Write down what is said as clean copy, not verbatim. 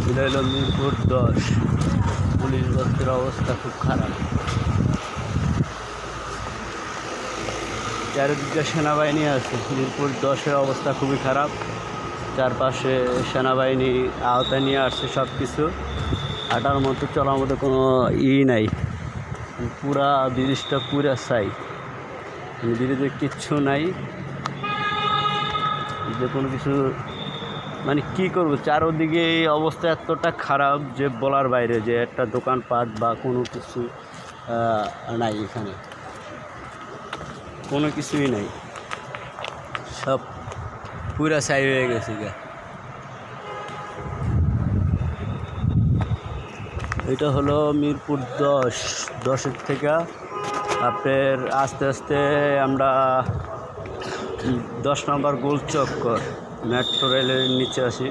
এটা হলো মিরপুর 10। পুলিশ বস্তির অবস্থা খুব খারাপ, চারিদিকে সেনাবাহিনী আছে। মিরপুর 10-এর অবস্থা খুবই খারাপ, চারপাশে সেনাবাহিনী আওতায় নিয়ে আসছে সব কিছু। হাঁটার মতো চলার মতো কোনো নাই, পুরা ব্রিজটা পুরা চাই, ব্রিজে কিচ্ছু নাই, যে কোনো কিছু মানে কী করবো। চারোদিকে এই অবস্থা এতটা খারাপ যে বলার বাইরে, যে একটা দোকানপাট বা কোনো কিছু নাই, এখানে কোনো কিছুই নাই, সব পুরা ছাই হয়ে গেছে গা। এটা হলো মিরপুর 10-এর থেকে আপনার আস্তে আস্তে আমরা 10 নম্বর গোল চক্কর মেট্রো রেলের নিচে আসি।